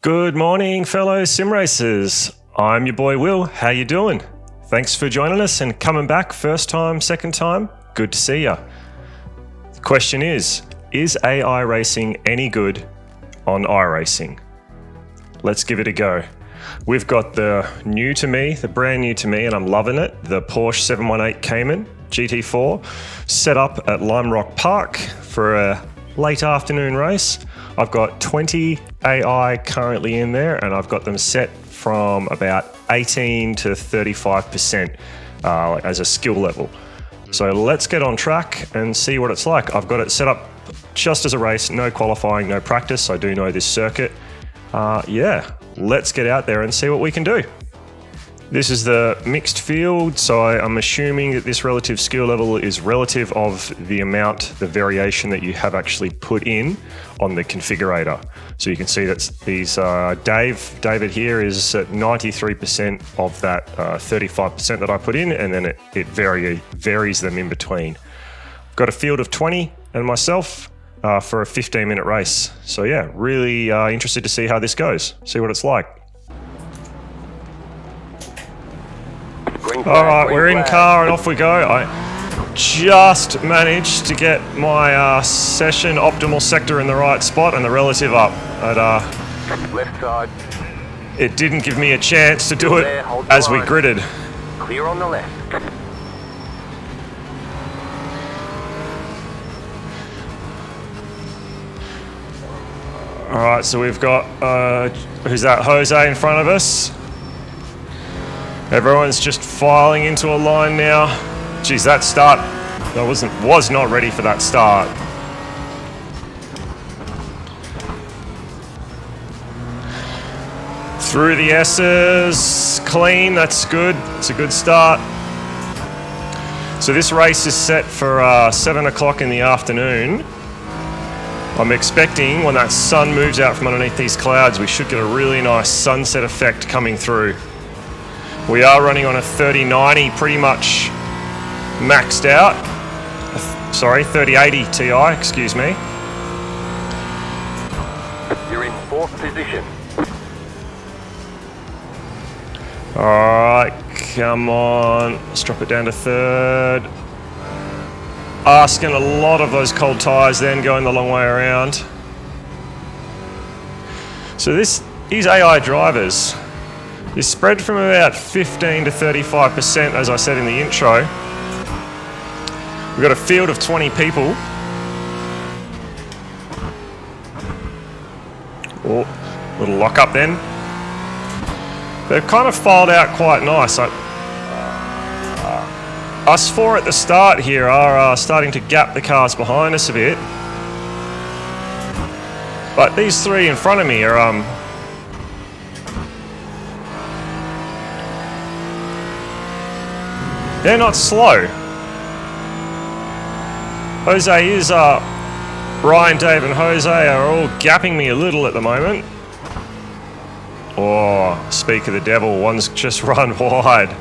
Good morning, fellow sim racers. I'm your boy Will. How you doing? Thanks for joining us and coming back first time, second time. Good to see ya. The question is AI racing any good on iRacing? Let's give it a go. We've got the brand new to me, and I'm loving it, the Porsche 718 Cayman GT4, set up at Lime Rock Park for a late afternoon race. I've got 20 AI currently in there, and I've got them set from about 18 to 35% as a skill level. So let's get on track and see what it's like. I've got it set up just as a race, no qualifying, no practice. I do know this circuit. Let's get out there and see what we can do. This is the mixed field, so I'm assuming that this relative skill level is relative of the variation that you have actually put in on the configurator. So you can see that these David here is at 93% of that 35% that I put in, and then it varies them in between. Got a field of 20 and myself for a 15-minute race. So yeah, really interested to see how this goes, see what it's like. All right, we're in car and off we go. I just managed to get my session optimal sector in the right spot and the relative up. But left side. It didn't give me a chance to do it as we gridded. Clear on the left. All right, so we've got who's that? Jose in front of us. Everyone's just filing into a line now. Geez, that start, I was not ready for that start. Through the S's, clean, that's good. It's a good start. So this race is set for 7 o'clock in the afternoon. I'm expecting when that sun moves out from underneath these clouds, we should get a really nice sunset effect coming through. We are running on a 3090, pretty much maxed out. Sorry, 3080 Ti, excuse me. You're in fourth position. All right, come on. Let's drop it down to third. Asking a lot of those cold tyres then, going the long way around. So these AI drivers is spread from about 15 to 35%, as I said in the intro. We've got a field of 20 people. Oh, little lock up then. They've kind of filed out quite nice. Us four at the start here are starting to gap the cars behind us a bit. But these three in front of me are they're not slow. Jose is Brian, Dave and Jose are all gapping me a little at the moment. Oh, speak of the devil, one's just run wide.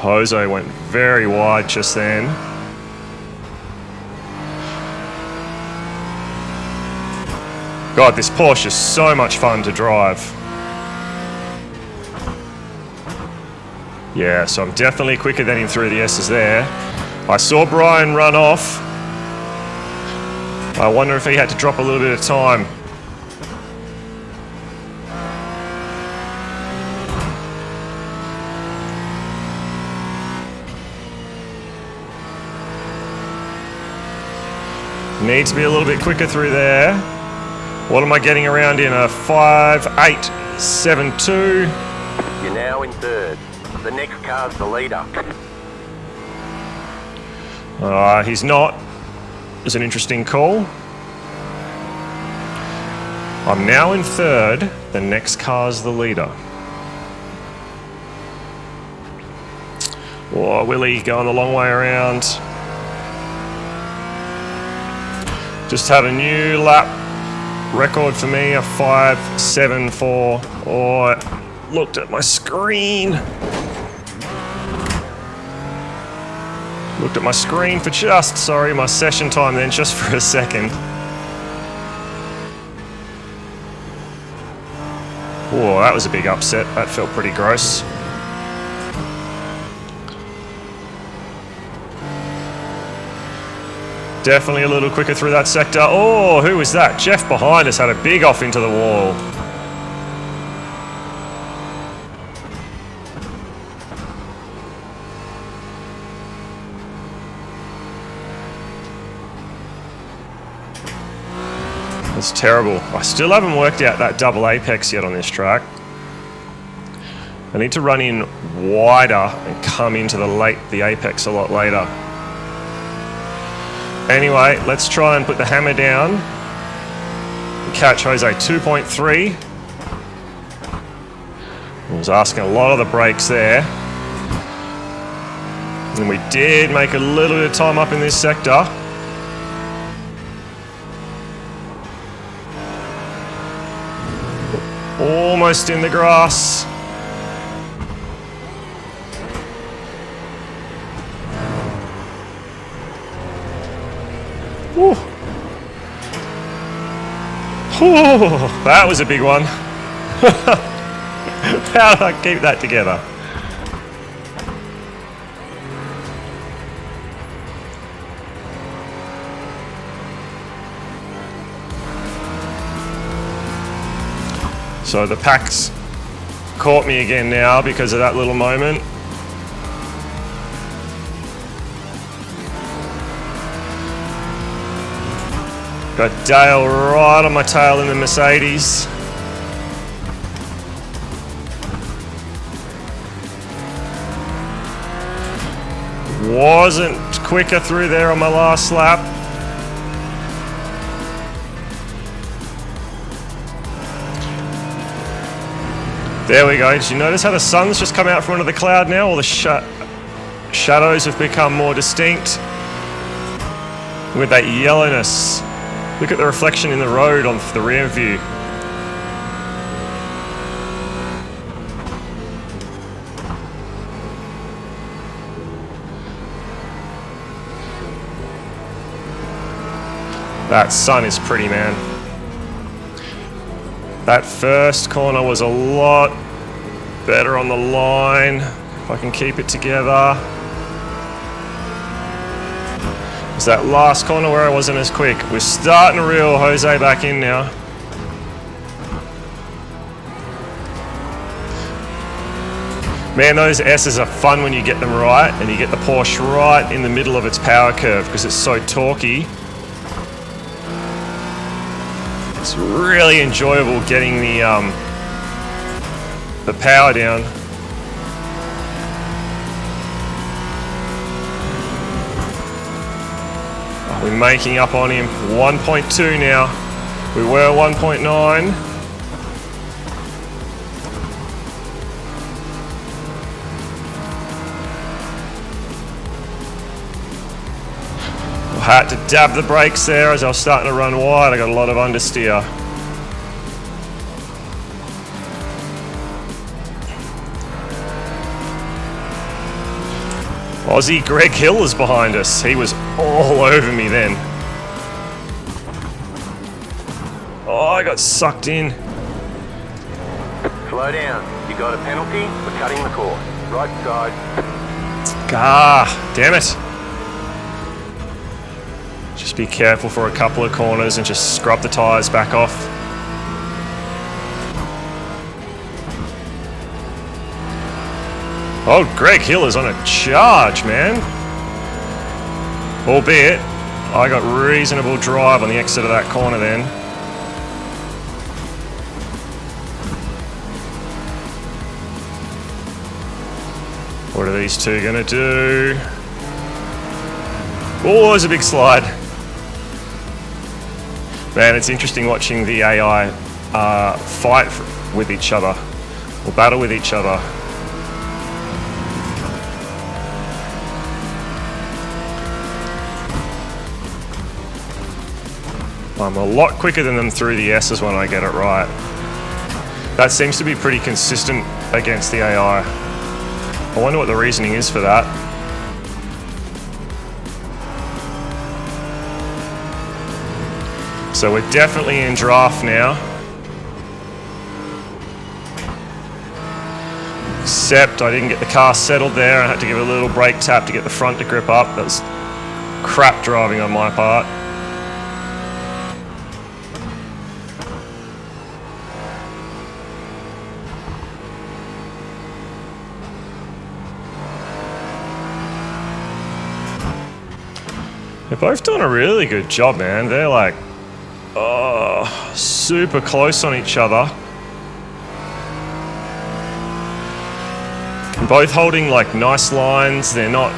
Jose went very wide just then. God, this Porsche is so much fun to drive. Yeah, so I'm definitely quicker than him through the S's there. I saw Brian run off. I wonder if he had to drop a little bit of time. Need to be a little bit quicker through there. What am I getting around in a 5.872? You're now in third. The next car's the leader. He's not. It's an interesting call. I'm now in third. The next car's the leader. Oh, Willie going a long way around. Just had a new lap record for me, a 5.74. Oh, I looked at my screen. Looked at my screen for my session time then, just for a second. Whoa, that was a big upset. That felt pretty gross. Definitely a little quicker through that sector. Oh, who was that? Jeff behind us had a big off into the wall. That's terrible. I still haven't worked out that double apex yet on this track. I need to run in wider and come into the apex a lot later. Anyway, let's try and put the hammer down. Catch Jose 2.3. I was asking a lot of the brakes there. And we did make a little bit of time up in this sector. Almost in the grass. Woo. Oh, that was a big one. How did I keep that together? So the pack's caught me again now because of that little moment. Got Dale right on my tail in the Mercedes. Wasn't quicker through there on my last lap. There we go. Did you notice how the sun's just come out from under the cloud now? All the shadows have become more distinct. With that yellowness. Look at the reflection in the road on the rear view. That sun is pretty, man. That first corner was a lot better on the line. If I can keep it together. It's that last corner where I wasn't as quick. We're starting to reel Jose back in now. Man, those S's are fun when you get them right, and you get the Porsche right in the middle of its power curve because it's so torquey. It's really enjoyable getting the power down. We're making up on him. 1.2 now. We were 1.9. I had to dab the brakes there as I was starting to run wide. I got a lot of understeer. Aussie Greg Hill is behind us. He was all over me then. Oh, I got sucked in. Slow down. You got a penalty for cutting the course. Right side. Ah, damn it. Just be careful for a couple of corners and just scrub the tyres back off. Oh, Greg Hill is on a charge, man. Albeit, I got reasonable drive on the exit of that corner then. What are these two gonna do? Oh, there's a big slide. Man, it's interesting watching the AI fight with each other, or battle with each other. I'm a lot quicker than them through the S's when I get it right. That seems to be pretty consistent against the AI. I wonder what the reasoning is for that. So we're definitely in draft now. Except I didn't get the car settled there. I had to give it a little brake tap to get the front to grip up. That was crap driving on my part. They're both doing a really good job, man. They're like, oh, super close on each other. And both holding like nice lines. They're not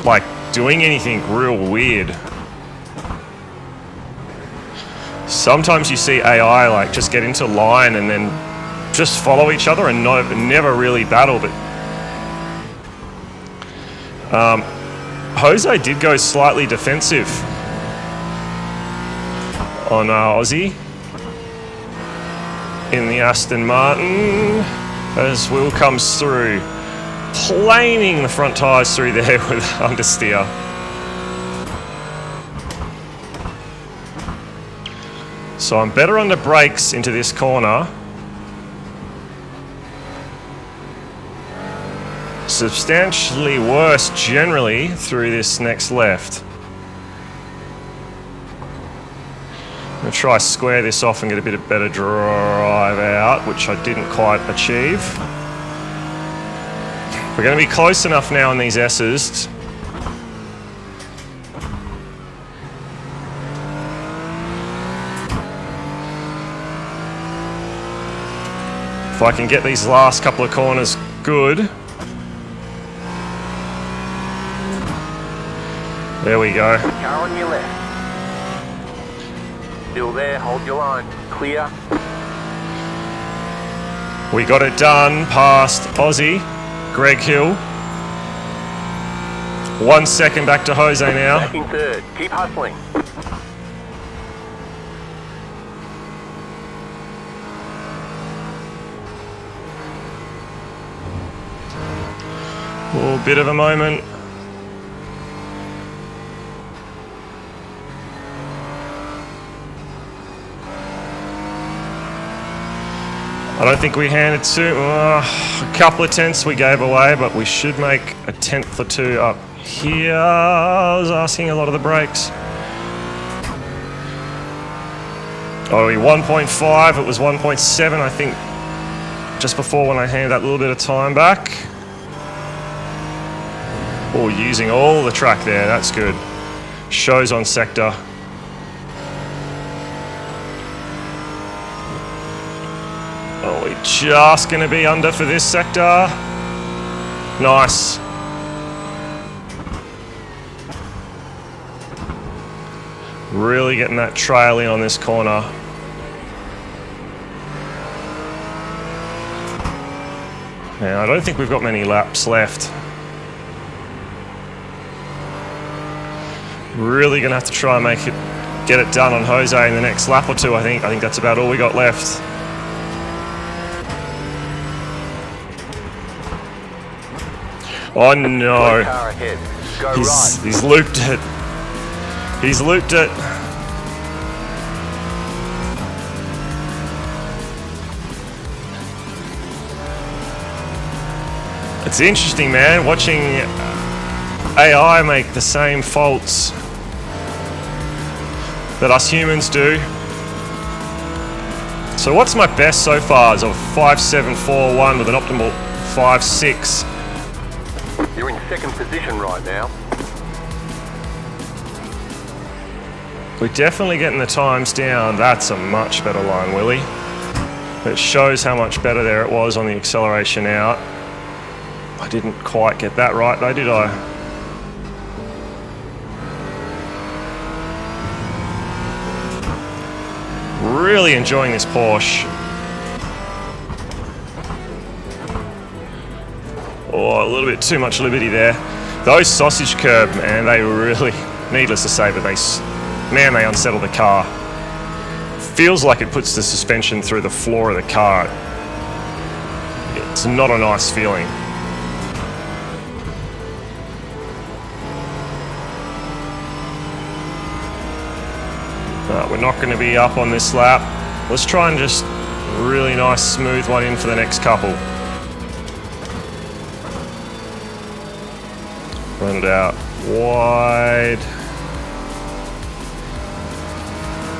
like doing anything real weird. Sometimes you see AI like just get into line and then just follow each other and never really battle, but Jose did go slightly defensive on Aussie in the Aston Martin as Will comes through, planing the front tyres through there with understeer. So I'm better under brakes into this corner. Substantially worse generally through this next left. I'm going to try square this off and get a bit of better drive out, which I didn't quite achieve. We're going to be close enough now in these S's. If I can get these last couple of corners good. There we go. Car on your left. Still there, hold your line. Clear. We got it done past Aussie, Greg Hill. 1 second back to Jose now. Back in third. Keep hustling. Oh, bit of a moment. I don't think we handed a couple of tenths we gave away, but we should make a tenth or two up here. I was asking a lot of the brakes. Oh, 1.5, it was 1.7, I think, just before when I handed that little bit of time back. Oh, using all the track there, that's good. Shows on sector. Oh, we're just going to be under for this sector. Nice. Really getting that trail in on this corner. Now, I don't think we've got many laps left. Really going to have to try and get it done on Jose in the next lap or two, I think. I think that's about all we got left. Oh no. Car ahead. Go right. He's looped it. He's looped it. It's interesting, man, watching AI make the same faults that us humans do. So what's my best so far is a 5.741 with an optimal 5.6. You're in second position right now. We're definitely getting the times down. That's a much better line, Willie. It shows how much better there it was on the acceleration out. I didn't quite get that right though, did I? Really enjoying this Porsche. Oh, a little bit too much liberty there. Those sausage curb, man, they really, needless to say, but they unsettle the car. Feels like it puts the suspension through the floor of the car. It's not a nice feeling. We're not going to be up on this lap. Let's try and just really nice smooth one in for the next couple. Run it out wide.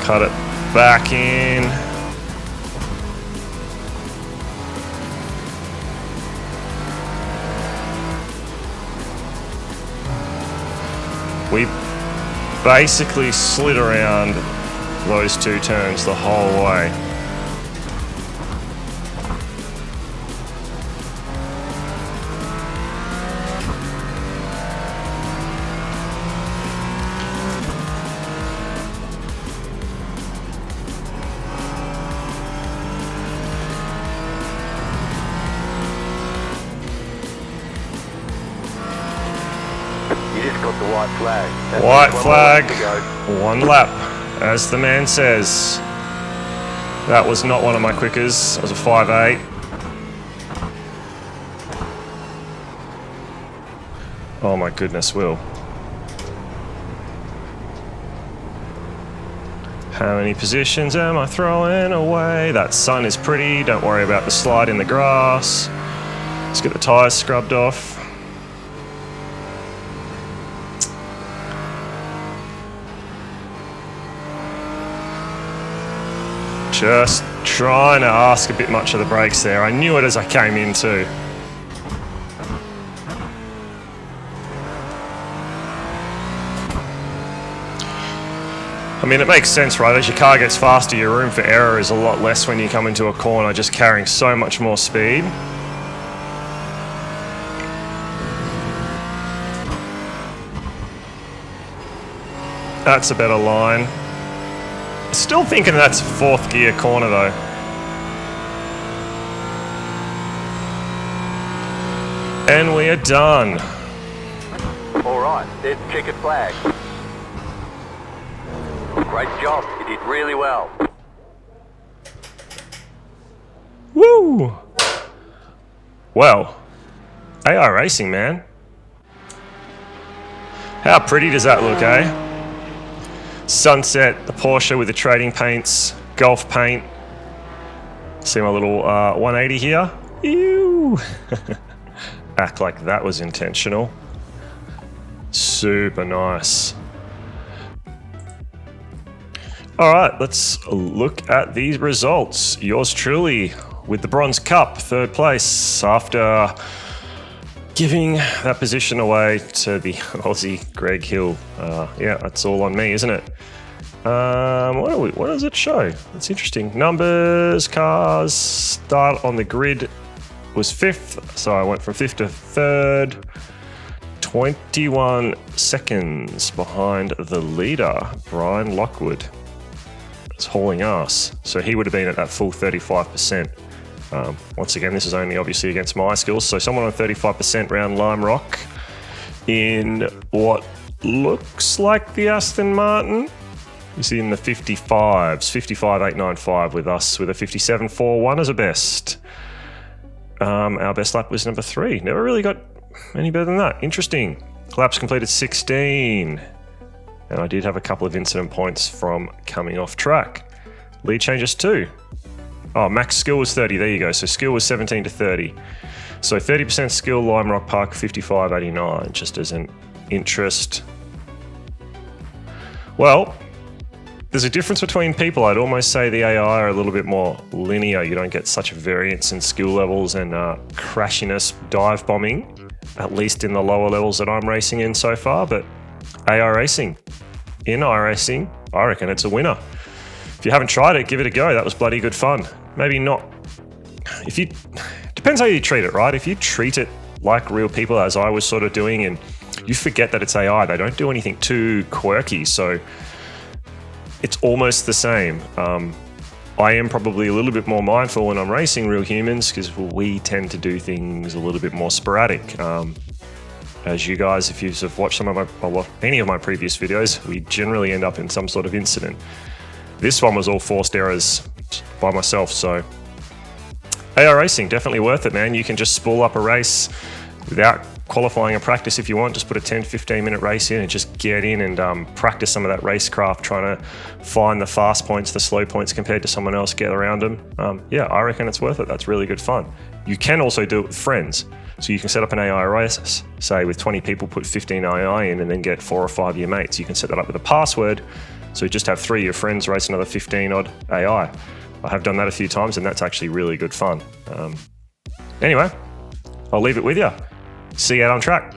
Cut it back in. We basically slid around those two turns the whole way. You just got the white flag. That White means flag, one more lap to go. one lap, as the man says. That was not one of my quickers. It was a 5.8. Oh my goodness, Will. How many positions am I throwing away? That sun is pretty. Don't worry about the slide in the grass. Let's get the tyres scrubbed off. Just trying to ask a bit much of the brakes there. I knew it as I came in too. I mean, it makes sense, right? As your car gets faster, your room for error is a lot less when you come into a corner, just carrying so much more speed. That's a better line. Still thinking that's fourth gear corner though. And we are done. All right, there's the checkered flag. Great job. You did really well. Woo! Well, AI racing, man. How pretty does that look, eh? Sunset, the Porsche with the trading paints, golf paint. See my little 180 here? Ew! Act like that was intentional. Super nice. All right, let's look at these results. Yours truly with the Bronze Cup, third place after giving that position away to the Aussie Greg Hill. Yeah, that's all on me, isn't it? What does it show? That's interesting. Numbers, cars, start on the grid was 5th, so I went from 5th to 3rd. 21 seconds behind the leader, Brian Lockwood. It's hauling ass. So he would have been at that full 35%. Once again, this is only obviously against my skills. So someone on 35% round Lime Rock in what looks like the Aston Martin. You see in the 55s, 55.895 with us with a 57.41 as a best. Our best lap was number 3. Never really got any better than that. Interesting. Laps completed 16. And I did have a couple of incident points from coming off track. Lead changes 2. Oh, max skill was 30. There you go. So skill was 17 to 30. So 30% skill, Lime Rock Park 55.89, just as an interest. Well, there's a difference between people. I'd almost say the AI are a little bit more linear. You don't get such a variance in skill levels and crashiness dive bombing, at least in the lower levels that I'm racing in so far. But AI racing, in iRacing, I reckon it's a winner. If you haven't tried it, give it a go. That was bloody good fun. Maybe not. Depends how you treat it, right? If you treat it like real people, as I was sort of doing, and you forget that it's AI, they don't do anything too quirky. So it's almost the same. I am probably a little bit more mindful when I'm racing real humans because we tend to do things a little bit more sporadic. As you guys, if you've watched any of my previous videos, we generally end up in some sort of incident. This one was all forced errors by myself, so AI racing, definitely worth it, man. You can just spool up a race without qualifying and practice if you want. Just put a 10-15 minute race in and just get in and practice some of that racecraft, trying to find the fast points, the slow points compared to someone else, get around them. Yeah, I reckon it's worth it. That's really good fun. You can also do it with friends. So you can set up an AI race, say with 20 people, put 15 AI in, and then get 4 or 5 of your mates. You can set that up with a password. So just have 3 of your friends race another 15 odd AI. I have done that a few times, and that's actually really good fun. Anyway, I'll leave it with you. See you out on track.